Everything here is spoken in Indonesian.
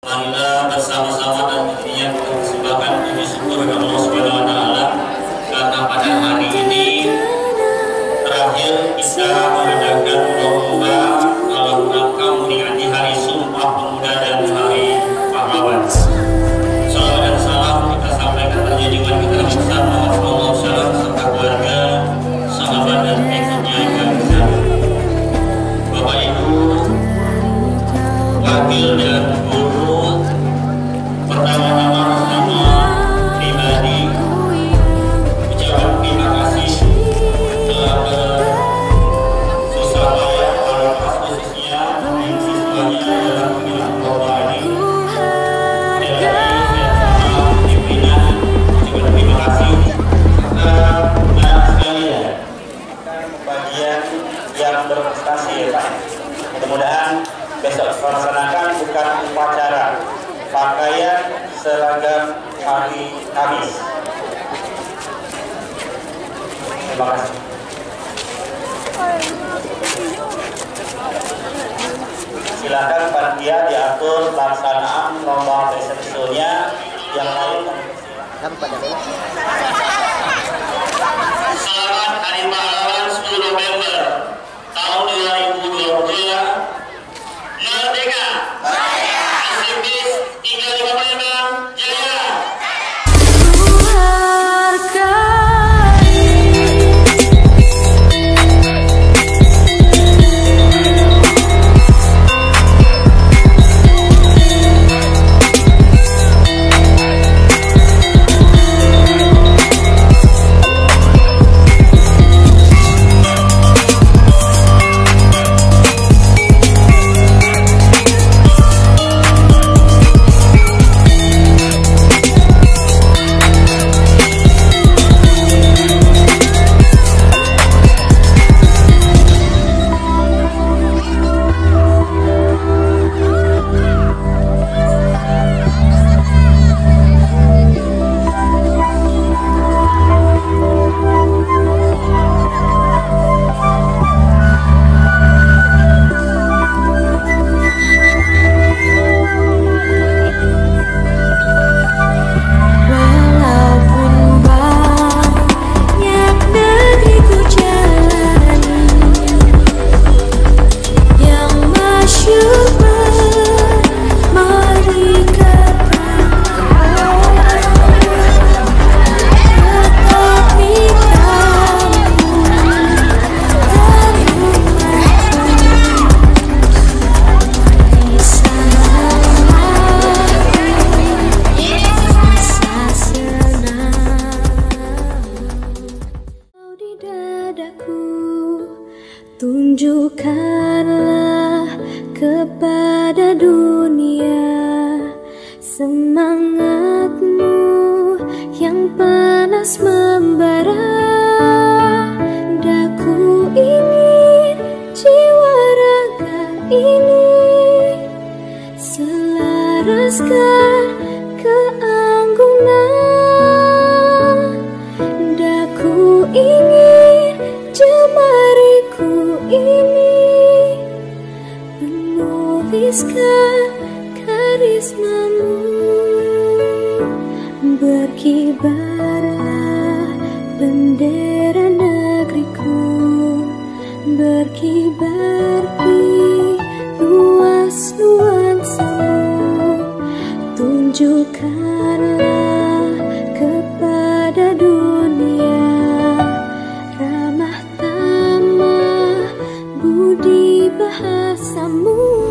Marilah bersama-sama dan tentunya kita persembahkan puji syukur kepada Allah Subhanahu wa taala karena pada hari ini terakhir kita mengadakan lomba dalam rangka memperingati hari Sumpah Pemuda dan Hari Pahlawan. Salawat dan salam kita sampaikan terjadikan kita Ustaz Muhammad sallallahu alaihi wasallam serta keluarga, sahabat dan pengikutnya yang besar. Bapak Ibu, wakil dan guru, pertama-tama bersama pribadi ucapan terima kasih telah bersusah payah atas khususnya yang siswanya dalam pemilihan lomba ini. Dari saya pimpinan juga terima kasih serta anak sekalian bagian yang berprestasi ya Pak. Mudah-mudahan besok melaksanakan bukan upacara pakaian seragam hari Kamis. Terima kasih. Silakan panitia diatur pelaksanaan lomba presentasinya yang lain. Selamat Hari Pahlawan 10 November tahun 2022. Merdeka! Aktivis 355 Jaya! Tunjukkanlah kepada dunia semangatmu yang panas membara. Daku ingin jiwa raga ini selaraskan keanggunan. Daku ingin jemariku ini menuliskan karismamu. Berkibarlah bendera negeriku, berkibar di luas nuansamu. Tunjukkanlah kepada dunia ramah tamah budi bahasamu.